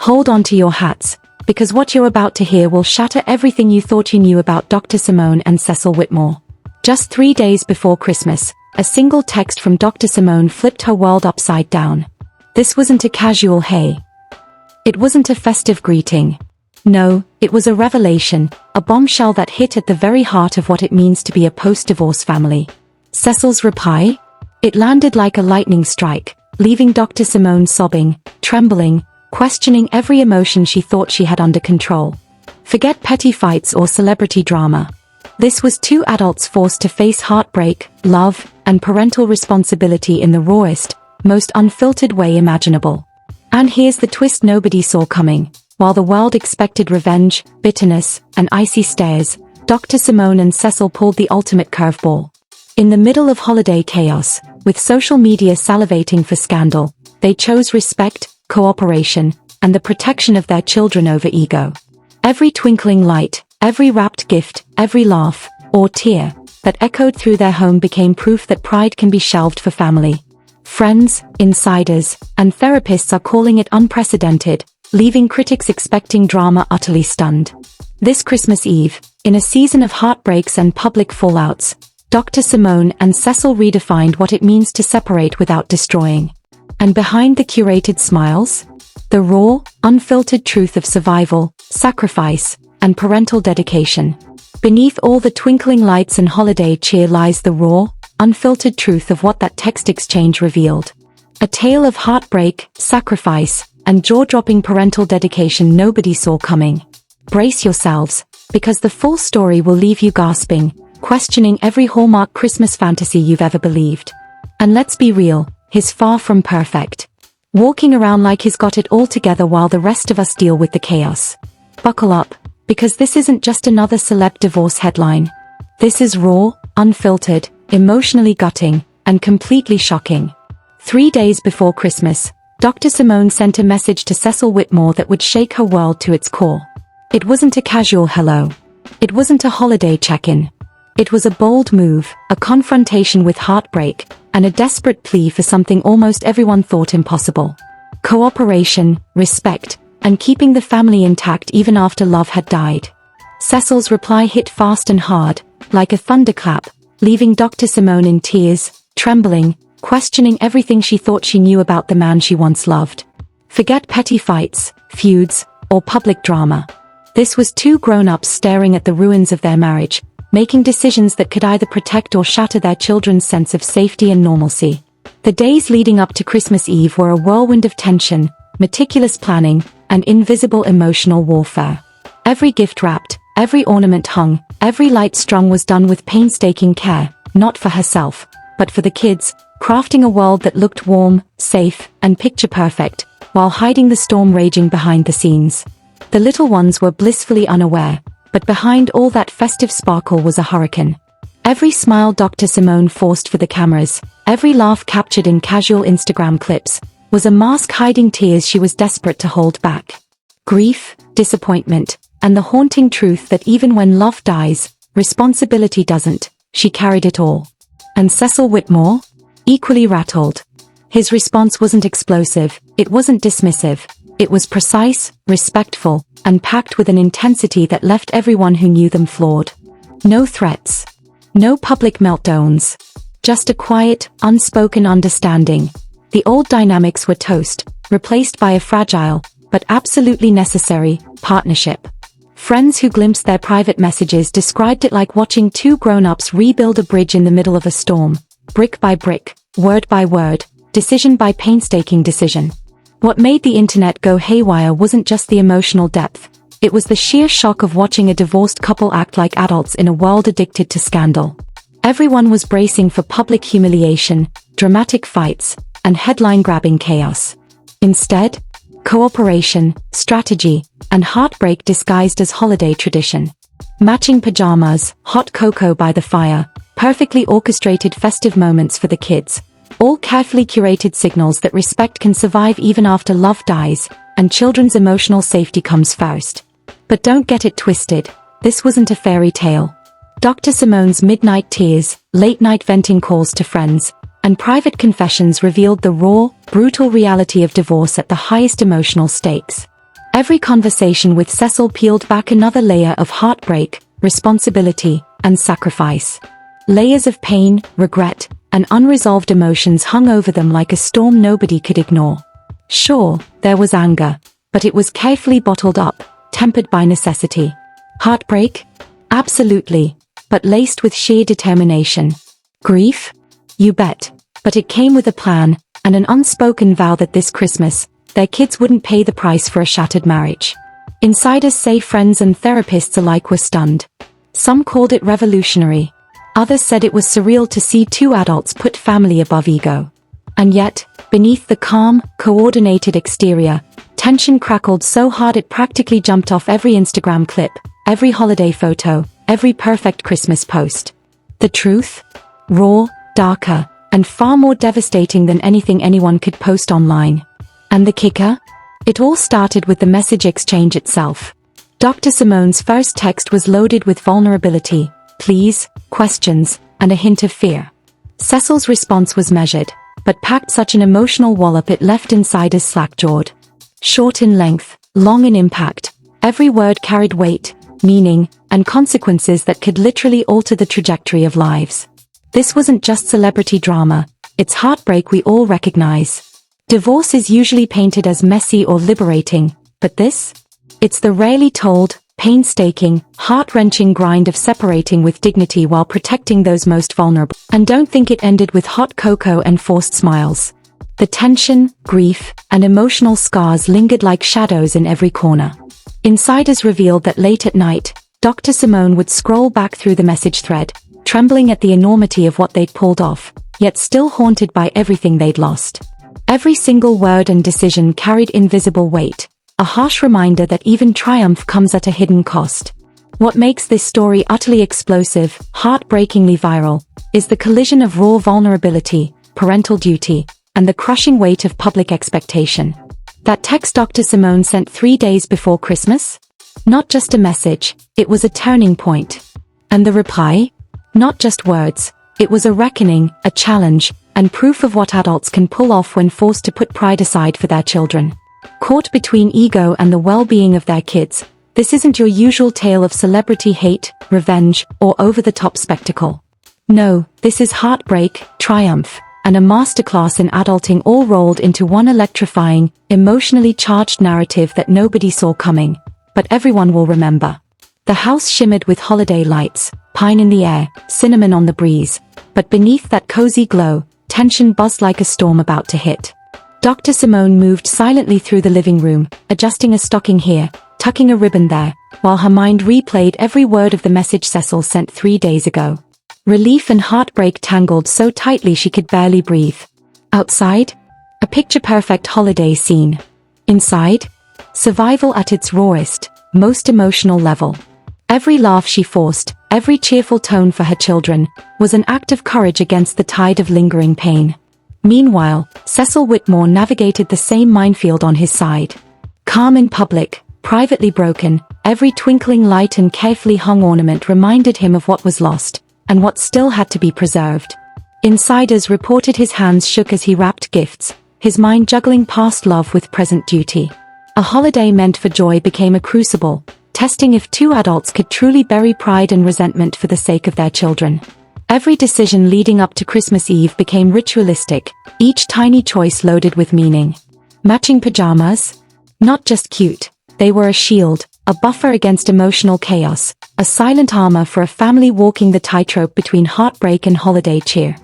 Hold on to your hats, because what you're about to hear will shatter everything you thought you knew about Dr. Simone and Cecil Whitmore. Just 3 days before Christmas, a single text from Dr. Simone flipped her world upside down. This wasn't a casual hey. It wasn't a festive greeting. No, it was a revelation, a bombshell that hit at the very heart of what it means to be a post-divorce family. Cecil's reply? It landed like a lightning strike, leaving Dr. Simone sobbing, trembling, questioning every emotion she thought she had under control. Forget petty fights or celebrity drama. This was two adults forced to face heartbreak, love, and parental responsibility in the rawest, most unfiltered way imaginable. And here's the twist nobody saw coming. While the world expected revenge, bitterness, and icy stares, Dr. Simone and Cecil pulled the ultimate curveball. In the middle of holiday chaos, with social media salivating for scandal, they chose respect, cooperation, and the protection of their children over ego. Every twinkling light, every wrapped gift, every laugh, or tear, that echoed through their home became proof that pride can be shelved for family. Friends, insiders, and therapists are calling it unprecedented, leaving critics expecting drama utterly stunned. This Christmas Eve, in a season of heartbreaks and public fallouts, Dr. Simone and Cecil redefined what it means to separate without destroying. And behind the curated smiles? The raw, unfiltered truth of survival, sacrifice, and parental dedication. Beneath all the twinkling lights and holiday cheer lies the raw, unfiltered truth of what that text exchange revealed. A tale of heartbreak, sacrifice, and jaw-dropping parental dedication nobody saw coming. Brace yourselves, because the full story will leave you gasping, questioning every Hallmark Christmas fantasy you've ever believed. And let's be real, he's far from perfect. Walking around like he's got it all together while the rest of us deal with the chaos. Buckle up, because this isn't just another celeb divorce headline. This is raw, unfiltered, emotionally gutting, and completely shocking. 3 days before Christmas, Dr. Simone sent a message to Cecil Whitmore that would shake her world to its core. It wasn't a casual hello. It wasn't a holiday check-in. It was a bold move, a confrontation with heartbreak, and a desperate plea for something almost everyone thought impossible. Cooperation, respect, and keeping the family intact even after love had died. Cecil's reply hit fast and hard, like a thunderclap, leaving Dr. Simone in tears, trembling, questioning everything she thought she knew about the man she once loved. Forget petty fights, feuds, or public drama. This was two grown-ups staring at the ruins of their marriage, making decisions that could either protect or shatter their children's sense of safety and normalcy. The days leading up to Christmas Eve were a whirlwind of tension, meticulous planning, and invisible emotional warfare. Every gift wrapped, every ornament hung, every light strung was done with painstaking care, not for herself, but for the kids, crafting a world that looked warm, safe, and picture-perfect, while hiding the storm raging behind the scenes. The little ones were blissfully unaware, but behind all that festive sparkle was a hurricane. Every smile Dr. Simone forced for the cameras, every laugh captured in casual Instagram clips, was a mask hiding tears she was desperate to hold back. Grief, disappointment, and the haunting truth that even when love dies, responsibility doesn't, she carried it all. And Cecil Whitmore? Equally rattled. His response wasn't explosive, it wasn't dismissive, it was precise, respectful, and packed with an intensity that left everyone who knew them floored. No threats. No public meltdowns. Just a quiet, unspoken understanding. The old dynamics were toast, replaced by a fragile, but absolutely necessary, partnership. Friends who glimpsed their private messages described it like watching two grown-ups rebuild a bridge in the middle of a storm, brick by brick, word by word, decision by painstaking decision. What made the internet go haywire wasn't just the emotional depth, it was the sheer shock of watching a divorced couple act like adults in a world addicted to scandal. Everyone was bracing for public humiliation, dramatic fights, and headline-grabbing chaos. Instead, cooperation, strategy, and heartbreak disguised as holiday tradition. Matching pajamas, hot cocoa by the fire, perfectly orchestrated festive moments for the kids. All carefully curated signals that respect can survive even after love dies, and children's emotional safety comes first. But don't get it twisted, this wasn't a fairy tale. Dr. Simone's midnight tears, late-night venting calls to friends, and private confessions revealed the raw, brutal reality of divorce at the highest emotional stakes. Every conversation with Cecil peeled back another layer of heartbreak, responsibility, and sacrifice. Layers of pain, regret, and unresolved emotions hung over them like a storm nobody could ignore. Sure, there was anger, but it was carefully bottled up, tempered by necessity. Heartbreak? Absolutely, but laced with sheer determination. Grief? You bet, but it came with a plan, and an unspoken vow that this Christmas, their kids wouldn't pay the price for a shattered marriage. Insiders say friends and therapists alike were stunned. Some called it revolutionary. Others said it was surreal to see two adults put family above ego. And yet, beneath the calm, coordinated exterior, tension crackled so hard it practically jumped off every Instagram clip, every holiday photo, every perfect Christmas post. The truth? Raw, darker, and far more devastating than anything anyone could post online. And the kicker? It all started with the message exchange itself. Dr. Simone's first text was loaded with vulnerability, pleas, questions, and a hint of fear. Cecil's response was measured, but packed such an emotional wallop it left insiders slack-jawed. Short in length, long in impact, every word carried weight, meaning, and consequences that could literally alter the trajectory of lives. This wasn't just celebrity drama, it's heartbreak we all recognize. Divorce is usually painted as messy or liberating, but this? It's the rarely told, painstaking, heart-wrenching grind of separating with dignity while protecting those most vulnerable. And don't think it ended with hot cocoa and forced smiles. The tension, grief, and emotional scars lingered like shadows in every corner. Insiders revealed that late at night, Dr. Simone would scroll back through the message thread, trembling at the enormity of what they'd pulled off, yet still haunted by everything they'd lost. Every single word and decision carried invisible weight, a harsh reminder that even triumph comes at a hidden cost. What makes this story utterly explosive, heartbreakingly viral, is the collision of raw vulnerability, parental duty, and the crushing weight of public expectation. That text Dr. Simone sent 3 days before Christmas? Not just a message, it was a turning point. And the reply? Not just words, it was a reckoning, a challenge, and proof of what adults can pull off when forced to put pride aside for their children. Caught between ego and the well-being of their kids, this isn't your usual tale of celebrity hate, revenge, or over-the-top spectacle. No, this is heartbreak, triumph, and a masterclass in adulting all rolled into one electrifying, emotionally charged narrative that nobody saw coming, but everyone will remember. The house shimmered with holiday lights, pine in the air, cinnamon on the breeze, but beneath that cozy glow, tension buzzed like a storm about to hit. Dr. Simone moved silently through the living room, adjusting a stocking here, tucking a ribbon there, while her mind replayed every word of the message Cecil sent 3 days ago. Relief and heartbreak tangled so tightly she could barely breathe. Outside? A picture-perfect holiday scene. Inside? Survival at its rawest, most emotional level. Every laugh she forced, every cheerful tone for her children, was an act of courage against the tide of lingering pain. Meanwhile, Cecil Whitmore navigated the same minefield on his side. Calm in public, privately broken, every twinkling light and carefully hung ornament reminded him of what was lost, and what still had to be preserved. Insiders reported his hands shook as he wrapped gifts, his mind juggling past love with present duty. A holiday meant for joy became a crucible, testing if two adults could truly bury pride and resentment for the sake of their children. Every decision leading up to Christmas Eve became ritualistic, each tiny choice loaded with meaning. Matching pajamas? Not just cute, they were a shield, a buffer against emotional chaos, a silent armor for a family walking the tightrope between heartbreak and holiday cheer.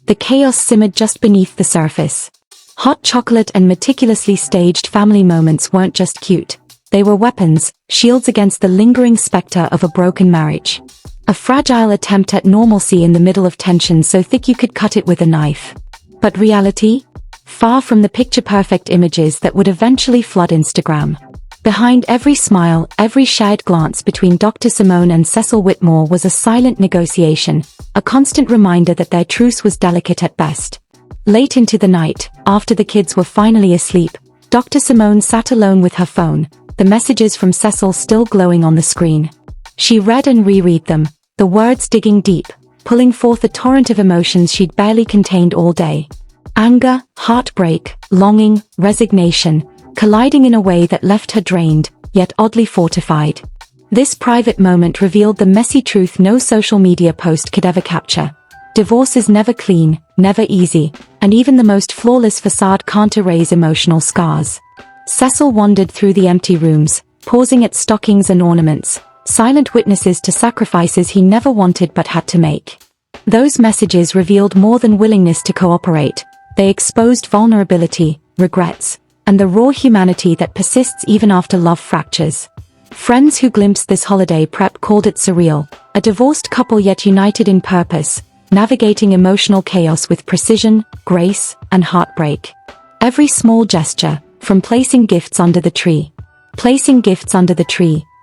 The chaos simmered just beneath the surface. Hot chocolate and meticulously staged family moments weren't just cute. They were weapons, shields against the lingering specter of a broken marriage. A fragile attempt at normalcy in the middle of tension so thick you could cut it with a knife. But reality? Far from the picture-perfect images that would eventually flood Instagram. Behind every smile, every shared glance between Dr. Simone and Cecil Whitmore was a silent negotiation, a constant reminder that their truce was delicate at best. Late into the night, after the kids were finally asleep, Dr. Simone sat alone with her phone, the messages from Cecil still glowing on the screen. She read and reread them, the words digging deep, pulling forth a torrent of emotions she'd barely contained all day. Anger, heartbreak, longing, resignation, colliding in a way that left her drained, yet oddly fortified. This private moment revealed the messy truth no social media post could ever capture. Divorce is never clean, never easy, and even the most flawless facade can't erase emotional scars. Cecil wandered through the empty rooms, pausing at stockings and ornaments, silent witnesses to sacrifices he never wanted but had to make. Those messages revealed more than willingness to cooperate. They exposed vulnerability, regrets, and the raw humanity that persists even after love fractures. Friends who glimpsed this holiday prep called it surreal, a divorced couple yet united in purpose, navigating emotional chaos with precision, grace, and heartbreak. Every small gesture, from placing gifts under the tree,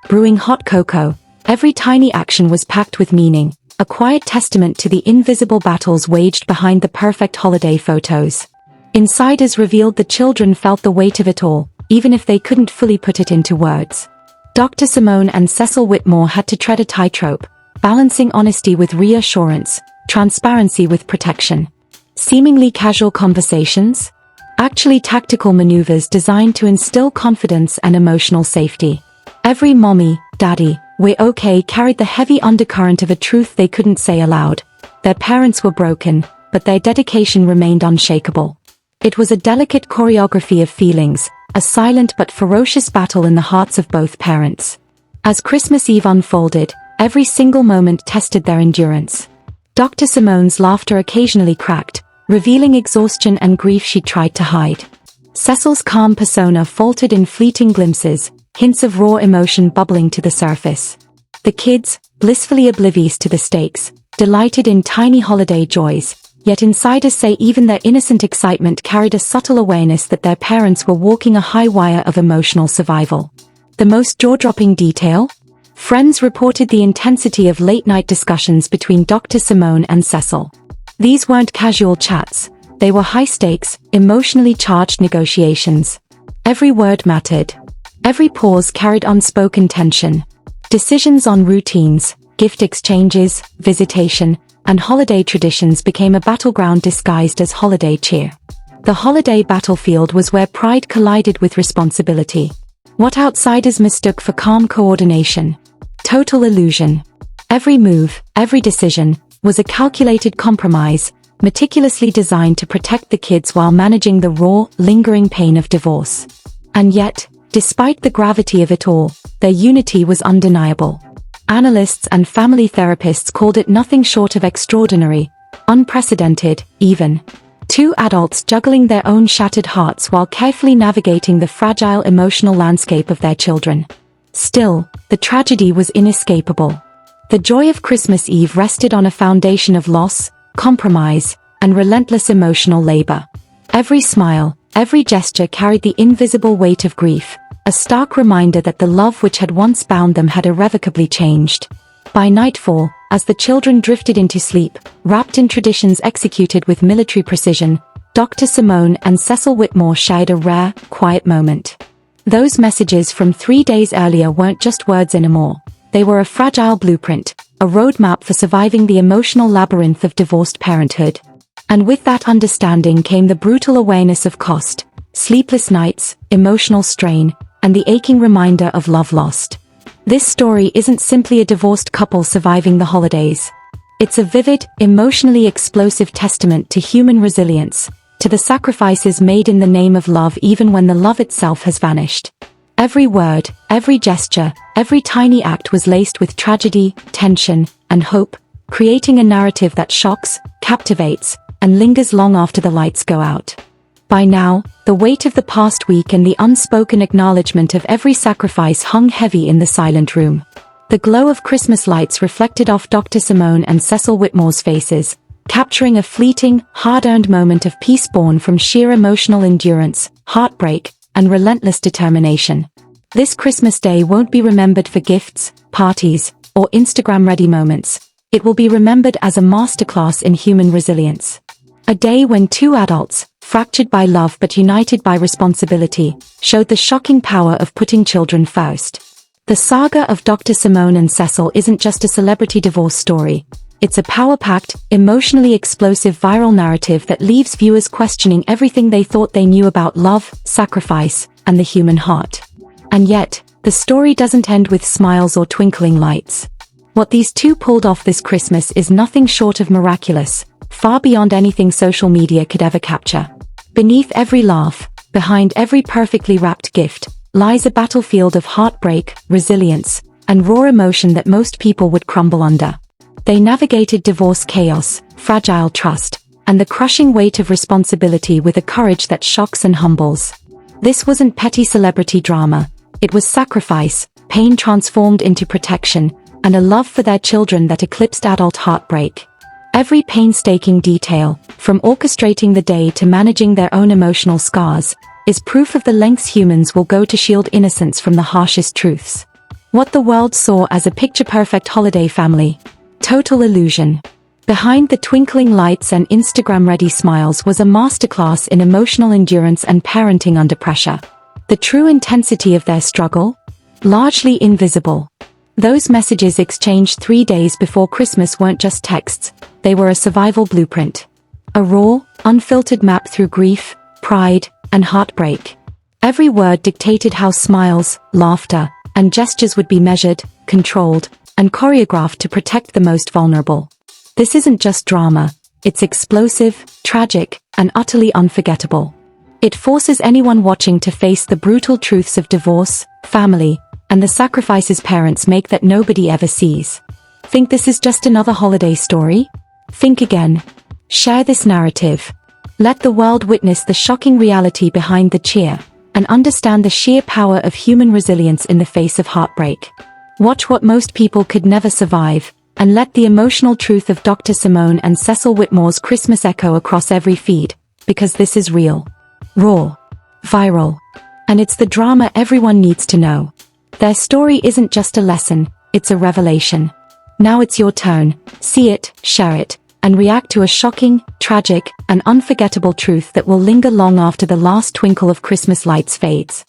brewing hot cocoa, every tiny action was packed with meaning, a quiet testament to the invisible battles waged behind the perfect holiday photos. Insiders revealed the children felt the weight of it all, even if they couldn't fully put it into words. Dr. Simone and Cecil Whitmore had to tread a tightrope, balancing honesty with reassurance, transparency with protection. Seemingly casual conversations? Actually tactical maneuvers designed to instill confidence and emotional safety. Every "mommy, daddy, we're okay" carried the heavy undercurrent of a truth they couldn't say aloud. Their parents were broken, but their dedication remained unshakable. It was a delicate choreography of feelings, a silent but ferocious battle in the hearts of both parents. As Christmas Eve unfolded, every single moment tested their endurance. Dr. Simone's laughter occasionally cracked, revealing exhaustion and grief she tried to hide. Cecil's calm persona faltered in fleeting glimpses, hints of raw emotion bubbling to the surface. The kids, blissfully oblivious to the stakes, delighted in tiny holiday joys, yet insiders say even their innocent excitement carried a subtle awareness that their parents were walking a high wire of emotional survival. The most jaw-dropping detail? Friends reported the intensity of late-night discussions between Dr. Simone and Cecil. These weren't casual chats, they were high-stakes, emotionally charged negotiations. Every word mattered. Every pause carried unspoken tension. Decisions on routines, gift exchanges, visitation, and holiday traditions became a battleground disguised as holiday cheer. The holiday battlefield was where pride collided with responsibility. What outsiders mistook for calm coordination. Total illusion. Every move, every decision, was a calculated compromise, meticulously designed to protect the kids while managing the raw, lingering pain of divorce. And yet, despite the gravity of it all, their unity was undeniable. Analysts and family therapists called it nothing short of extraordinary, unprecedented, even. Two adults juggling their own shattered hearts while carefully navigating the fragile emotional landscape of their children. Still, the tragedy was inescapable. The joy of Christmas Eve rested on a foundation of loss, compromise, and relentless emotional labor. Every smile, every gesture carried the invisible weight of grief, a stark reminder that the love which had once bound them had irrevocably changed. By nightfall, as the children drifted into sleep, wrapped in traditions executed with military precision, Dr. Simone and Cecil Whitmore shared a rare, quiet moment. Those messages from 3 days earlier weren't just words anymore. They were a fragile blueprint, a roadmap for surviving the emotional labyrinth of divorced parenthood. And with that understanding came the brutal awareness of cost, sleepless nights, emotional strain, and the aching reminder of love lost. This story isn't simply a divorced couple surviving the holidays. It's a vivid, emotionally explosive testament to human resilience, to the sacrifices made in the name of love even when the love itself has vanished. Every word, every gesture, every tiny act was laced with tragedy, tension, and hope, creating a narrative that shocks, captivates, and lingers long after the lights go out. By now, the weight of the past week and the unspoken acknowledgement of every sacrifice hung heavy in the silent room. The glow of Christmas lights reflected off Dr. Simone and Cecil Whitmore's faces, capturing a fleeting, hard-earned moment of peace born from sheer emotional endurance, heartbreak, and relentless determination. This Christmas Day won't be remembered for gifts, parties, or Instagram-ready moments. It will be remembered as a masterclass in human resilience. A day when two adults, fractured by love but united by responsibility, showed the shocking power of putting children first. The saga of Dr. Simone and Cecil isn't just a celebrity divorce story. It's a power-packed, emotionally explosive viral narrative that leaves viewers questioning everything they thought they knew about love, sacrifice, and the human heart. And yet, the story doesn't end with smiles or twinkling lights. What these two pulled off this Christmas is nothing short of miraculous, far beyond anything social media could ever capture. Beneath every laugh, behind every perfectly wrapped gift, lies a battlefield of heartbreak, resilience, and raw emotion that most people would crumble under. They navigated divorce chaos, fragile trust, and the crushing weight of responsibility with a courage that shocks and humbles. This wasn't petty celebrity drama, it was sacrifice, pain transformed into protection, and a love for their children that eclipsed adult heartbreak. Every painstaking detail, from orchestrating the day to managing their own emotional scars, is proof of the lengths humans will go to shield innocence from the harshest truths. What the world saw as a picture-perfect holiday family. Total illusion. Behind the twinkling lights and Instagram-ready smiles was a masterclass in emotional endurance and parenting under pressure. The true intensity of their struggle? Largely invisible. Those messages exchanged 3 days before Christmas weren't just texts, they were a survival blueprint. A raw, unfiltered map through grief, pride, and heartbreak. Every word dictated how smiles, laughter, and gestures would be measured, controlled, and choreographed to protect the most vulnerable. This isn't just drama, it's explosive, tragic, and utterly unforgettable. It forces anyone watching to face the brutal truths of divorce, family, and the sacrifices parents make that nobody ever sees. Think this is just another holiday story? Think again. Share this narrative. Let the world witness the shocking reality behind the cheer, and understand the sheer power of human resilience in the face of heartbreak. Watch what most people could never survive, and let the emotional truth of Dr. Simone and Cecil Whitmore's Christmas echo across every feed, because this is real, raw, viral, and it's the drama everyone needs to know. Their story isn't just a lesson, it's a revelation. Now it's your turn. See it, share it, and react to a shocking, tragic, and unforgettable truth that will linger long after the last twinkle of Christmas lights fades.